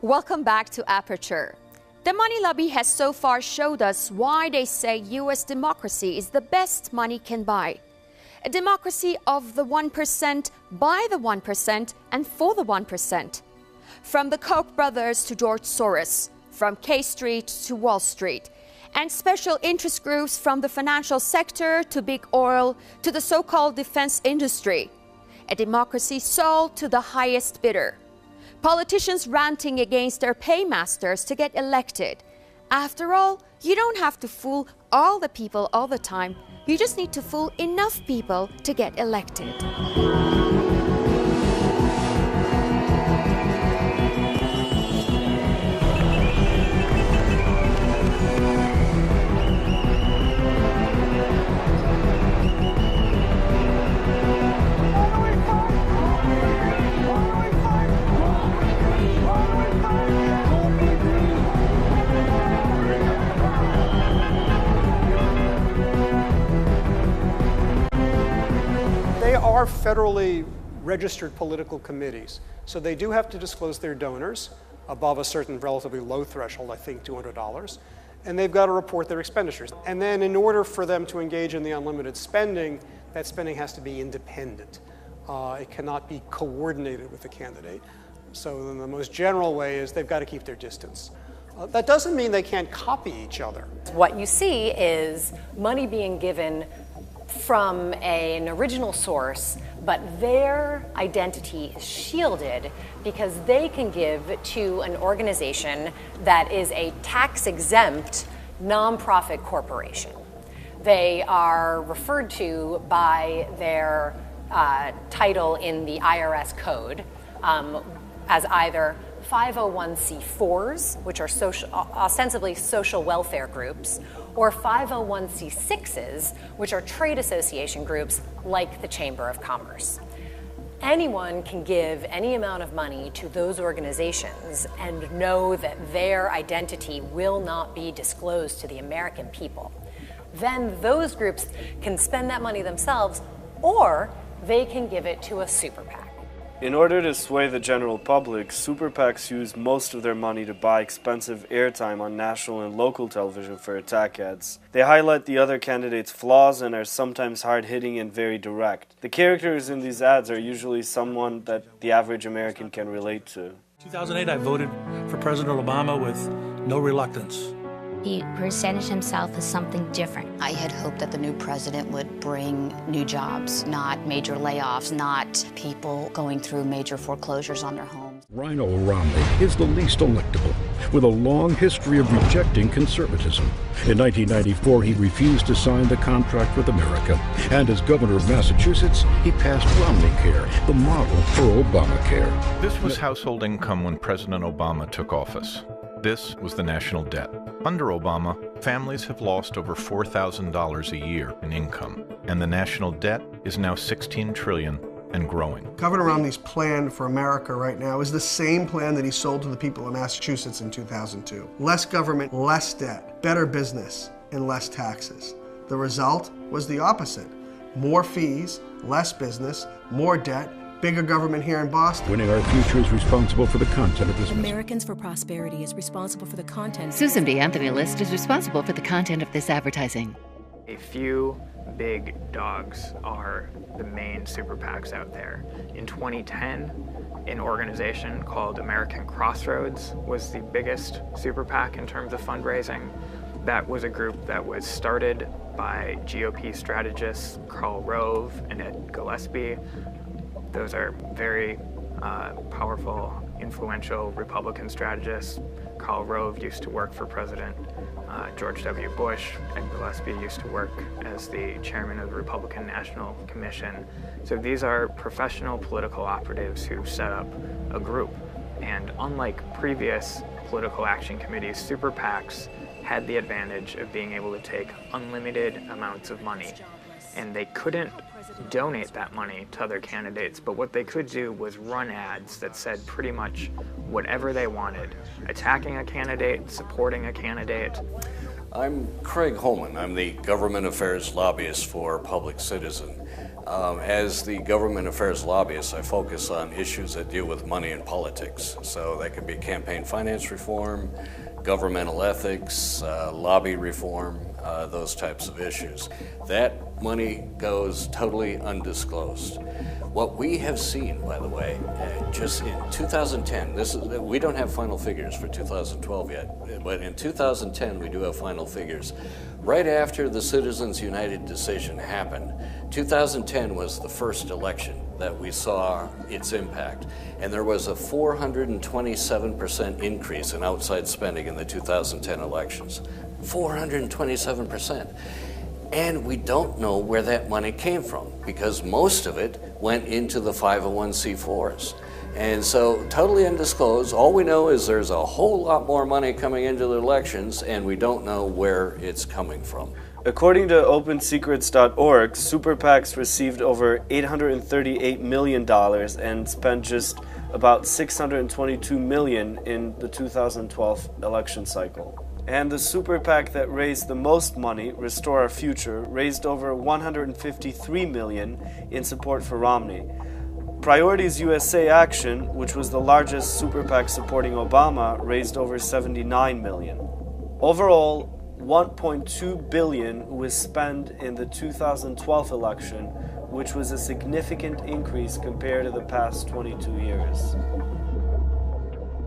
Welcome back to Aperture. The money lobby has so far showed us why they say U.S. democracy is the best money can buy. A democracy of the 1%, by the 1%, and for the 1%. From the Koch brothers to George Soros, from K Street to Wall Street, and special interest groups from the financial sector to big oil to the so-called defense industry. A democracy sold to the highest bidder. Politicians ranting against their paymasters to get elected. After all, you don't have to fool all the people all the time. You just need to fool enough people to get elected. Are federally registered political committees. So they do have to disclose their donors above a certain relatively low threshold, I think $200, and they've got to report their expenditures. And then in order for them to engage in the unlimited spending, that spending has to be independent. It cannot be coordinated with the candidate. So then the most general way is they've got to keep their distance. That doesn't mean they can't copy each other. What you see is money being given from an original source, but their identity is shielded because they can give to an organization that is a tax-exempt nonprofit corporation. They are referred to by their title in the IRS code as either 501c4s, which are ostensibly social welfare groups, or 501c6s, which are trade association groups like the Chamber of Commerce. Anyone can give any amount of money to those organizations and know that their identity will not be disclosed to the American people. Then those groups can spend that money themselves, or they can give it to a super PAC. In order to sway the general public, super PACs use most of their money to buy expensive airtime on national and local television for attack ads. They highlight the other candidates' flaws and are sometimes hard-hitting and very direct. The characters in these ads are usually someone that the average American can relate to. 2008, I voted for President Obama with no reluctance. He presented himself as something different. I had hoped that the new president would bring new jobs, not major layoffs, not people going through major foreclosures on their homes. Rhino Romney is the least electable, with a long history of rejecting conservatism. In 1994, he refused to sign the contract with America, and as governor of Massachusetts, he passed Romneycare, the model for Obamacare. This was household income when President Obama took office. This was the national debt. Under Obama, families have lost over $4,000 a year in income, and the national debt is now $16 trillion and growing. Governor Romney's plan for America right now is the same plan that he sold to the people of Massachusetts in 2002. Less government, less debt, better business, and less taxes. The result was the opposite. More fees, less business, more debt, bigger government here in Boston. Winning Our Future is responsible for the content of this message. Americans for Prosperity is responsible for the content. Susan B. Anthony List is responsible for the content of this advertising. A few big dogs are the main super PACs out there. In 2010, an organization called American Crossroads was the biggest super PAC in terms of fundraising. That was a group that was started by GOP strategists Karl Rove and Ed Gillespie. Those are very powerful, influential Republican strategists. Karl Rove used to work for President George W. Bush, and Gillespie used to work as the chairman of the Republican National Commission. So these are professional political operatives who set up a group. And unlike previous political action committees, super PACs had the advantage of being able to take unlimited amounts of money. And they couldn't donate that money to other candidates, but what they could do was run ads that said pretty much whatever they wanted, attacking a candidate, supporting a candidate. I'm Craig Holman. I'm the government affairs lobbyist for Public Citizen. As the government affairs lobbyist, I focus on issues that deal with money and politics. So that could be campaign finance reform, governmental ethics, lobby reform, those types of issues. That money goes totally undisclosed. What we have seen, by the way, just in 2010, we don't have final figures for 2012 yet, but in 2010 we do have final figures. Right after the Citizens United decision happened, 2010 was the first election that we saw its impact, and there was a 427% increase in outside spending in the 2010 elections. 427%. And we don't know where that money came from because most of it went into the 501c4s. And so totally undisclosed. All we know is there's a whole lot more money coming into the elections and we don't know where it's coming from. According to OpenSecrets.org, super PACs received over $838 million and spent just about $622 million in the 2012 election cycle. And the super PAC that raised the most money, Restore Our Future, raised over $153 million in support for Romney. Priorities USA Action, which was the largest super PAC supporting Obama, raised over $79 million. Overall, $1.2 billion was spent in the 2012 election, which was a significant increase compared to the past 22 years.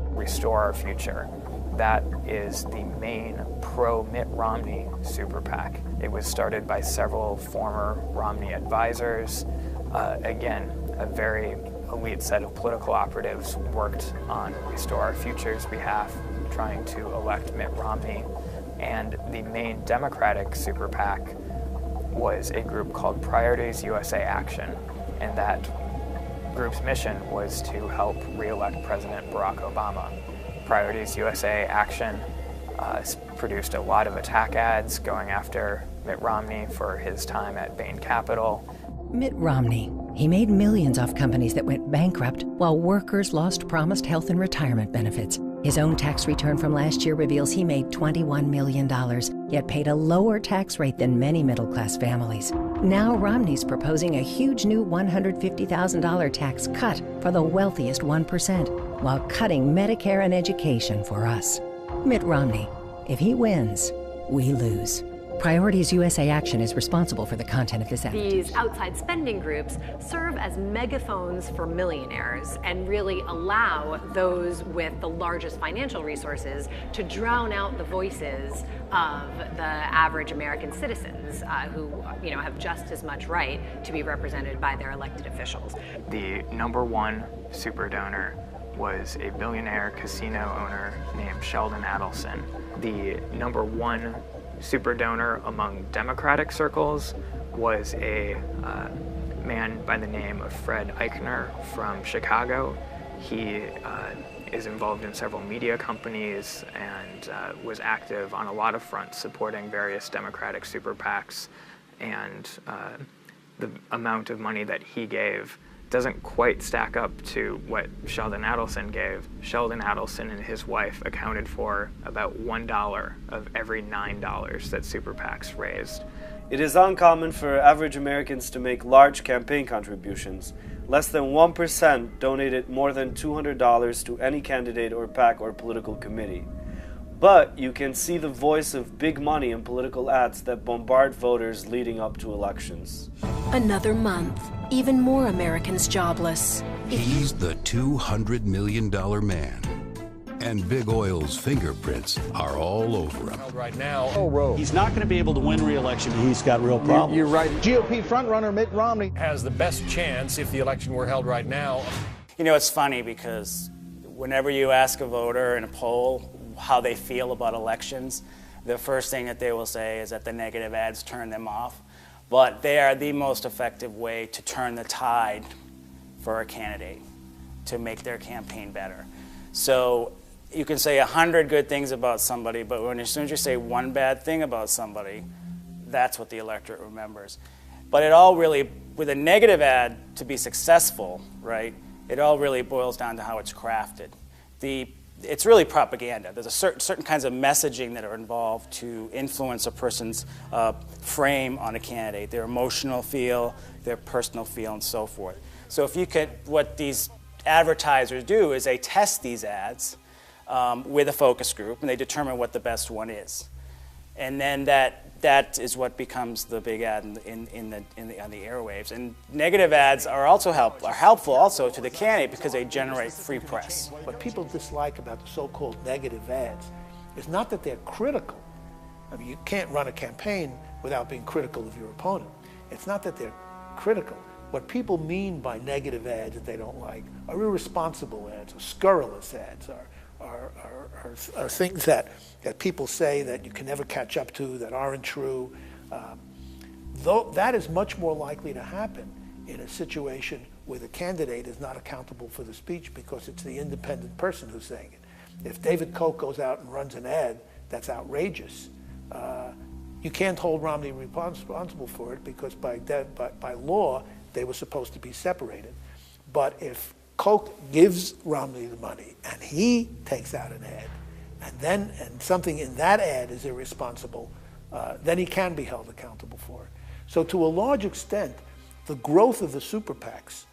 Restore Our Future. That is the main pro-Mitt Romney super PAC. It was started by several former Romney advisors. Again, a very elite set of political operatives worked on Restore Our Future's behalf, trying to elect Mitt Romney. And the main Democratic super PAC was a group called Priorities USA Action, and that group's mission was to help re-elect President Barack Obama. Priorities USA Action produced a lot of attack ads going after Mitt Romney for his time at Bain Capital. Mitt Romney. He made millions off companies that went bankrupt while workers lost promised health and retirement benefits. His own tax return from last year reveals he made $21 million, yet paid a lower tax rate than many middle-class families. Now Romney's proposing a huge new $150,000 tax cut for the wealthiest 1%, while cutting Medicare and education for us. Mitt Romney. If he wins, we lose. Priorities USA Action is responsible for the content of this act. These outside spending groups serve as megaphones for millionaires and really allow those with the largest financial resources to drown out the voices of the average American citizens who have just as much right to be represented by their elected officials. The number one super donor was a billionaire casino owner named Sheldon Adelson. The number one super donor among Democratic circles was a man by the name of Fred Eichner from Chicago. He is involved in several media companies and was active on a lot of fronts supporting various Democratic super PACs, and the amount of money that he gave doesn't quite stack up to what Sheldon Adelson gave. Sheldon Adelson and his wife accounted for about $1 of every $9 that super PACs raised. It is uncommon for average Americans to make large campaign contributions. Less than 1% donated more than $200 to any candidate or PAC or political committee. But you can see the voice of big money in political ads that bombard voters leading up to elections. Another month. Even more Americans jobless. He's the $200 million man. And Big Oil's fingerprints are all over him. Right now, he's not going to be able to win re-election. He's got real problems. You're right. GOP frontrunner Mitt Romney has the best chance if the election were held right now. You know, it's funny because whenever you ask a voter in a poll how they feel about elections, the first thing that they will say is that the negative ads turn them off. But they are the most effective way to turn the tide for a candidate, to make their campaign better. So you can say 100 good things about somebody, but as soon as you say one bad thing about somebody, that's what the electorate remembers. But it all really, with a negative ad to be successful, right, it all really boils down to how it's crafted. The it's really propaganda. There's a certain kinds of messaging that are involved to influence a person's frame on a candidate, their emotional feel, their personal feel, and so forth. So if you could, what these advertisers do is they test these ads with a focus group, and they determine what the best one is. And then that is what becomes the big ad on the airwaves. And negative ads are also helpful also to the candidate because they generate free press. What people dislike about the so-called negative ads is not that they're critical. I mean, you can't run a campaign without being critical of your opponent. It's not that they're critical. What people mean by negative ads that they don't like are irresponsible ads, or scurrilous ads, are things that people say that you can never catch up to, that aren't true. Though that is much more likely to happen in a situation where the candidate is not accountable for the speech because it's the independent person who's saying it. If David Koch goes out and runs an ad that's outrageous, you can't hold Romney responsible for it because by law they were supposed to be separated. But if Koch gives Romney the money and he takes out an ad, and something in that ad is irresponsible, then he can be held accountable for it. So to a large extent, the growth of the super PACs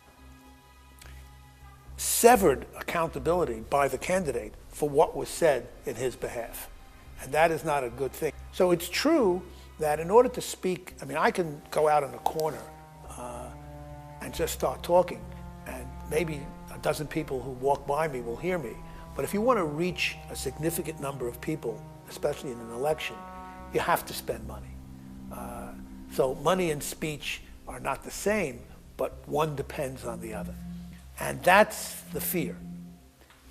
severed accountability by the candidate for what was said in his behalf. And that is not a good thing. So it's true that in order to speak, I mean, I can go out in a corner and just start talking, and maybe a dozen people who walk by me will hear me. But if you want to reach a significant number of people, especially in an election, you have to spend money. So money and speech are not the same, but one depends on the other. And that's the fear.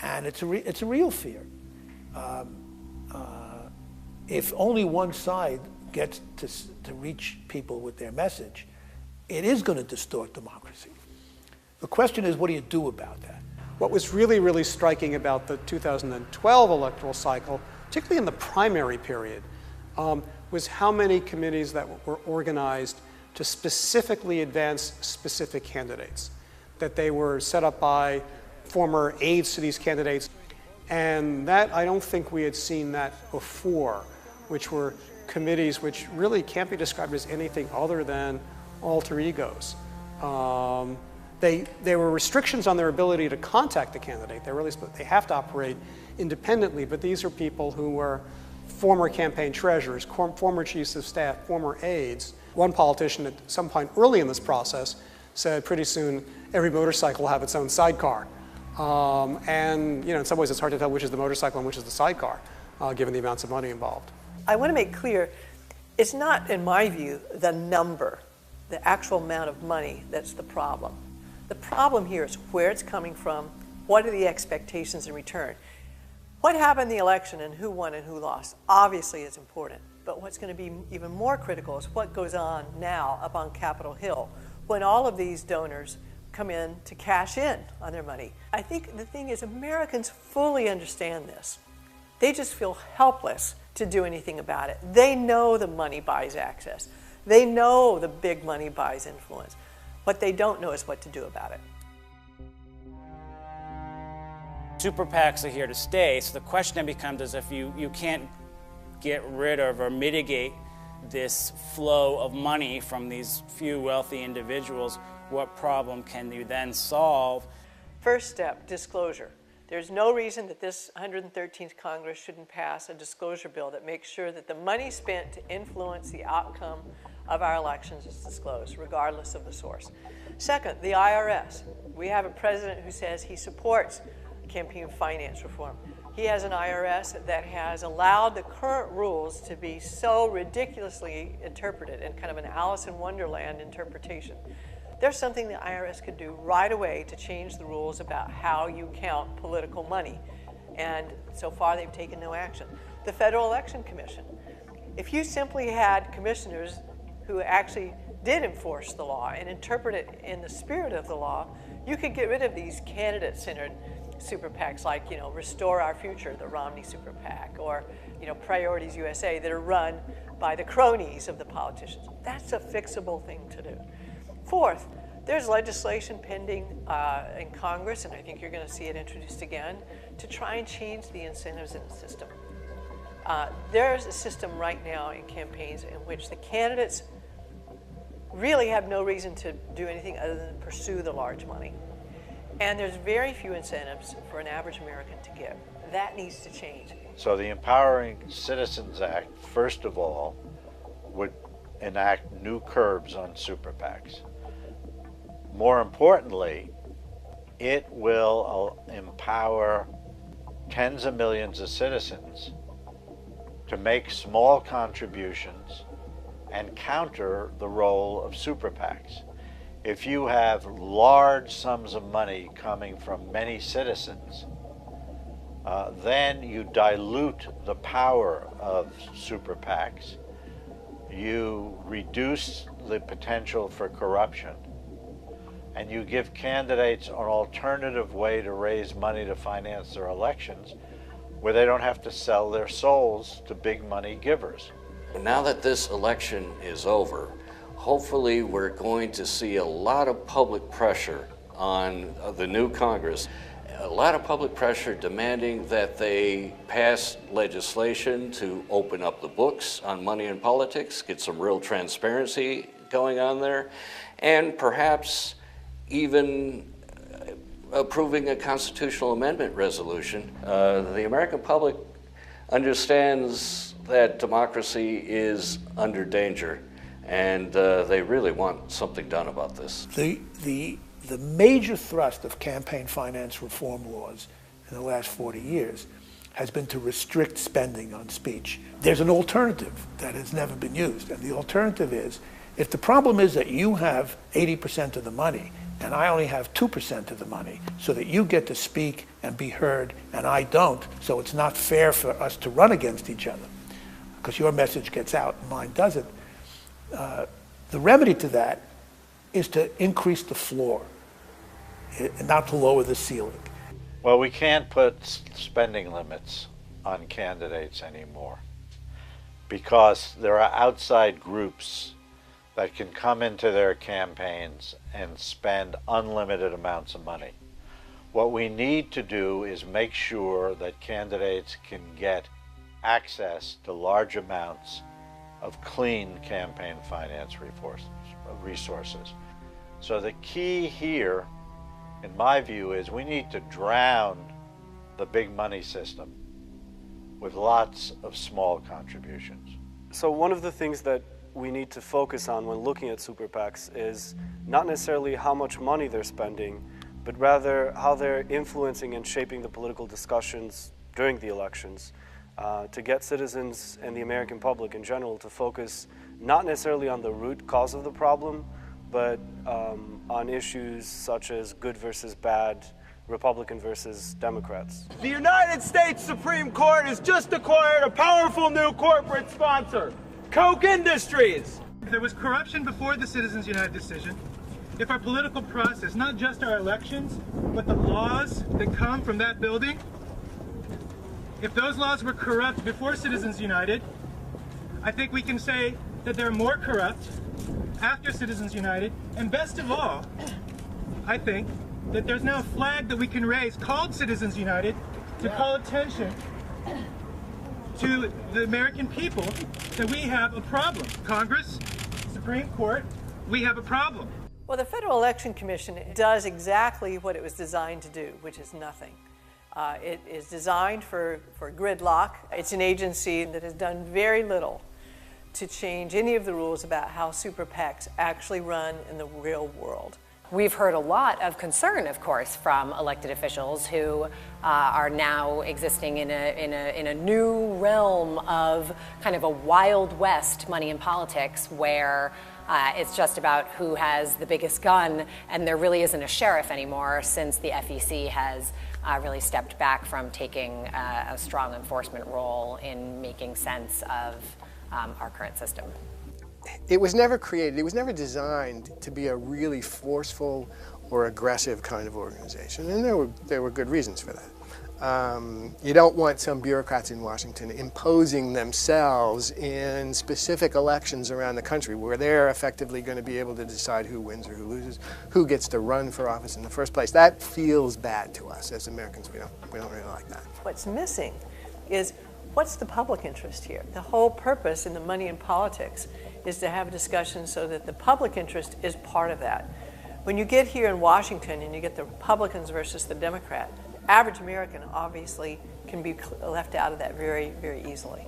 And it's a real fear. If only one side gets to reach people with their message, it is going to distort democracy. The question is, what do you do about that? What was really, really striking about the 2012 electoral cycle, particularly in the primary period, was how many committees that were organized to specifically advance specific candidates, that they were set up by former aides to these candidates. And that, I don't think we had seen that before, which were committees which really can't be described as anything other than alter egos. There were restrictions on their ability to contact the candidate. They have to operate independently, but these are people who were former campaign treasurers, former chiefs of staff, former aides. One politician at some point early in this process said pretty soon every motorcycle will have its own sidecar. And in some ways it's hard to tell which is the motorcycle and which is the sidecar, given the amounts of money involved. I want to make clear, it's not, in my view, the number, the actual amount of money that's the problem. The problem here is where it's coming from, what are the expectations in return. What happened in the election and who won and who lost, obviously is important. But what's going to be even more critical is what goes on now up on Capitol Hill when all of these donors come in to cash in on their money. I think the thing is Americans fully understand this. They just feel helpless to do anything about it. They know the money buys access. They know the big money buys influence. What they don't know is what to do about it. Super PACs are here to stay, so the question then becomes is if you can't get rid of or mitigate this flow of money from these few wealthy individuals, what problem can you then solve? First step, disclosure. There's no reason that this 113th Congress shouldn't pass a disclosure bill that makes sure that the money spent to influence the outcome of our elections is disclosed, regardless of the source. Second, the IRS. We have a president who says he supports campaign finance reform. He has an IRS that has allowed the current rules to be so ridiculously interpreted in kind of an Alice in Wonderland interpretation. There's something the IRS could do right away to change the rules about how you count political money. And so far they've taken no action. The Federal Election Commission. If you simply had commissioners who actually did enforce the law and interpret it in the spirit of the law, you could get rid of these candidate-centered super PACs like, Restore Our Future, the Romney super PAC, or, Priorities USA that are run by the cronies of the politicians. That's a fixable thing to do. Fourth, There's legislation pending in Congress, and I think you're going to see it introduced again, to try and change the incentives in the system. There's a system right now in campaigns in which the candidates really have no reason to do anything other than pursue the large money. And there's very few incentives for an average American to give. That needs to change. So the Empowering Citizens Act, first of all, would enact new curbs on super PACs. More importantly, it will empower tens of millions of citizens to make small contributions and counter the role of super PACs. If you have large sums of money coming from many citizens, then you dilute the power of super PACs. You reduce the potential for corruption, and you give candidates an alternative way to raise money to finance their elections where they don't have to sell their souls to big money givers. Now that this election is over, hopefully we're going to see a lot of public pressure on the new Congress, a lot of public pressure demanding that they pass legislation to open up the books on money and politics, get some real transparency going on there, and perhaps even approving a constitutional amendment resolution. The American public understands that democracy is under danger, and they really want something done about this. The major thrust of campaign finance reform laws in the last 40 years has been to restrict spending on speech. There's an alternative that has never been used, and the alternative is, if the problem is that you have 80% of the money and I only have 2% of the money, so that you get to speak and be heard and I don't, so it's not fair for us to run against each other because your message gets out and mine doesn't. The remedy to that is to increase the floor, not to lower the ceiling. Well, we can't put spending limits on candidates anymore because there are outside groups that can come into their campaigns and spend unlimited amounts of money. What we need to do is make sure that candidates can get access to large amounts of clean campaign finance resources. So the key here, in my view, is we need to drown the big money system with lots of small contributions. So one of the things that we need to focus on when looking at super PACs is not necessarily how much money they're spending, but rather how they're influencing and shaping the political discussions during the elections, to get citizens and the American public in general to focus not necessarily on the root cause of the problem, but on issues such as good versus bad, Republican versus Democrats. The United States Supreme Court has just acquired a powerful new corporate sponsor, Koch Industries. If there was corruption before the Citizens United decision, if our political process, not just our elections, but the laws that come from that building, if those laws were corrupt before Citizens United, I think we can say that they're more corrupt after Citizens United, and best of all, I think that there's now a flag that we can raise called Citizens United to call attention to the American people that we have a problem. Congress, Supreme Court, we have a problem. Well, the Federal Election Commission does exactly what it was designed to do, which is nothing. It is designed for gridlock. It's an agency that has done very little to change any of the rules about how super PACs actually run in the real world. We've heard a lot of concern, of course, from elected officials who are now existing in a new realm of kind of a Wild West money in politics where it's just about who has the biggest gun, and there really isn't a sheriff anymore since the FEC has really stepped back from taking a strong enforcement role in making sense of our current system. It was never created, it was never designed to be a really forceful or aggressive kind of organization, and there were good reasons for that. You don't want some bureaucrats in Washington imposing themselves in specific elections around the country where they're effectively going to be able to decide who wins or who loses, who gets to run for office in the first place. That feels bad to us as Americans. We don't really like that. What's missing is what's the public interest here? The whole purpose in the money in politics is to have discussions so that the public interest is part of that. When you get here in Washington and you get the Republicans versus the Democrat, average American obviously can be left out of that very, very easily.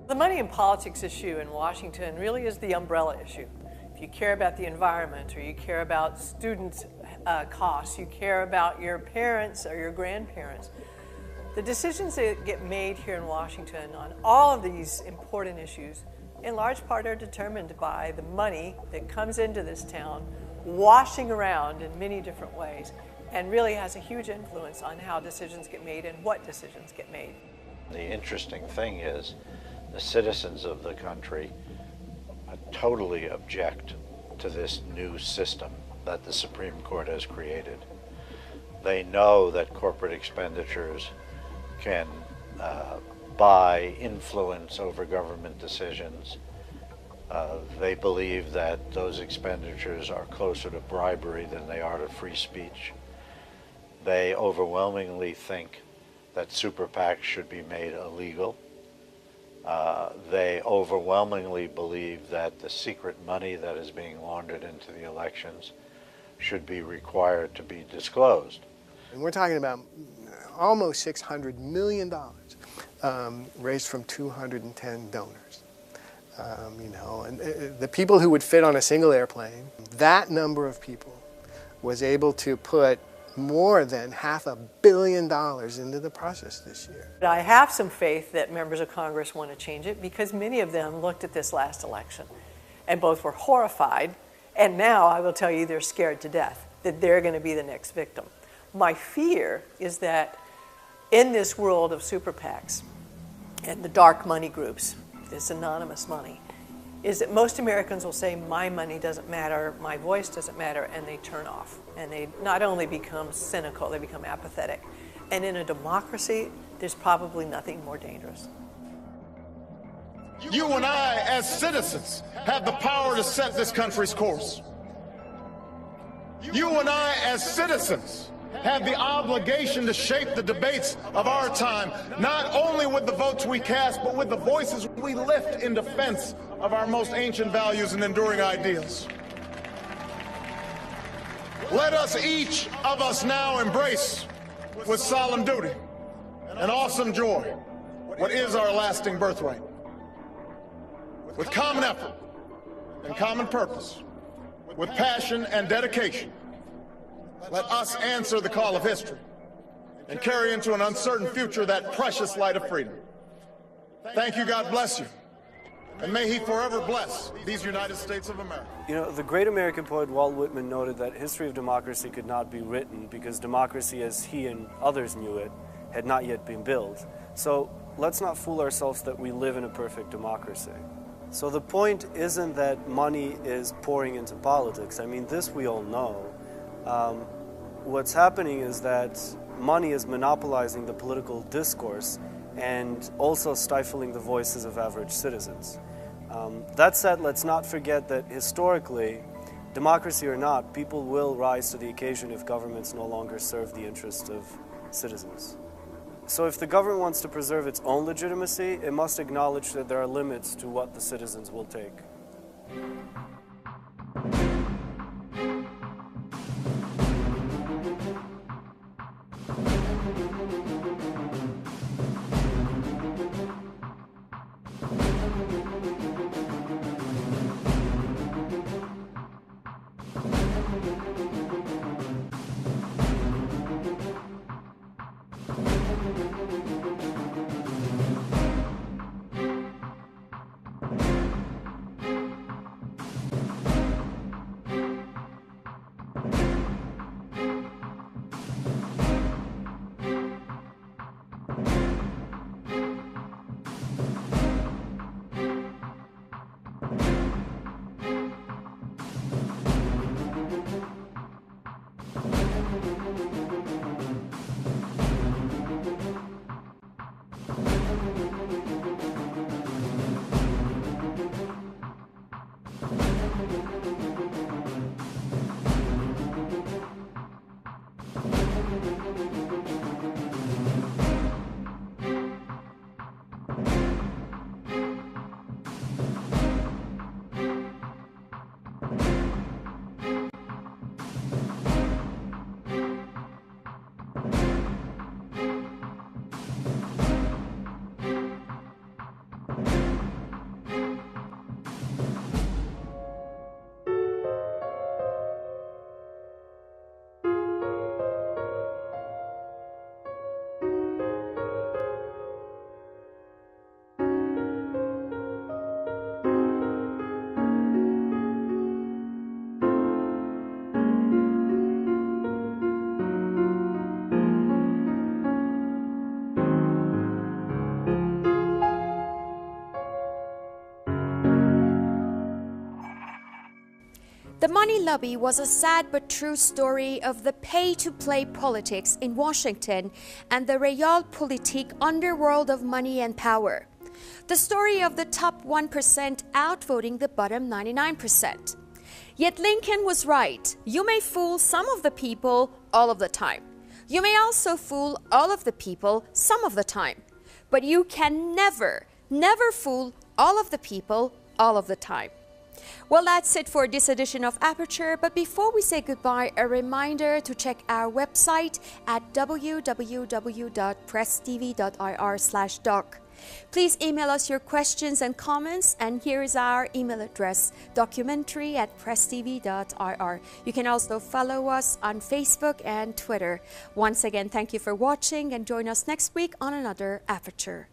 The money in politics issue in Washington really is the umbrella issue. If you care about the environment, or you care about student costs, you care about your parents or your grandparents, the decisions that get made here in Washington on all of these important issues in large part are determined by the money that comes into this town washing around in many different ways, and really has a huge influence on how decisions get made and what decisions get made. The interesting thing is the citizens of the country totally object to this new system that the Supreme Court has created. They know that corporate expenditures can buy influence over government decisions. They believe that those expenditures are closer to bribery than they are to free speech. They overwhelmingly think that super PACs should be made illegal. They overwhelmingly believe that the secret money that is being laundered into the elections should be required to be disclosed. And we're talking about almost $600 million raised from 210 donors. And the people who would fit on a single airplane, that number of people was able to put more than $500 million into the process this year. I have some faith that members of Congress want to change it because many of them looked at this last election and both were horrified, and now I will tell you they're scared to death that they're going to be the next victim. My fear is that in this world of super PACs and the dark money groups, this anonymous money, is that most Americans will say, my money doesn't matter, my voice doesn't matter, and they turn off. And they not only become cynical, they become apathetic. And in a democracy, there's probably nothing more dangerous. You and I, as citizens, have the power to set this country's course. You and I, as citizens, have the obligation to shape the debates of our time, not only with the votes we cast, but with the voices we lift in defense of our most ancient values and enduring ideals. Let us, each of us, now embrace with solemn duty and awesome joy what is our lasting birthright. With common effort and common purpose, with passion and dedication, let us answer the call of history and carry into an uncertain future that precious light of freedom. Thank you, God bless you, and may He forever bless these United States of America. You know, the great American poet Walt Whitman noted that history of democracy could not be written because democracy, as he and others knew it, had not yet been built. So let's not fool ourselves that we live in a perfect democracy. So the point isn't that money is pouring into politics. I mean, this we all know. What's happening is that money is monopolizing the political discourse and also stifling the voices of average citizens. That said, let's not forget that historically, democracy or not, people will rise to the occasion if governments no longer serve the interests of citizens. So if the government wants to preserve its own legitimacy, it must acknowledge that there are limits to what the citizens will take. The money lobby was a sad but true story of the pay-to-play politics in Washington and the realpolitik underworld of money and power. The story of the top 1% outvoting the bottom 99%. Yet Lincoln was right. You may fool some of the people all of the time. You may also fool all of the people some of the time. But you can never fool all of the people all of the time. Well, that's it for this edition of Aperture, but before we say goodbye, a reminder to check our website at www.presstv.ir/doc. Please email us your questions and comments, and here is our email address, documentary@presstv.ir. You can also follow us on Facebook and Twitter. Once again, thank you for watching, and join us next week on another Aperture.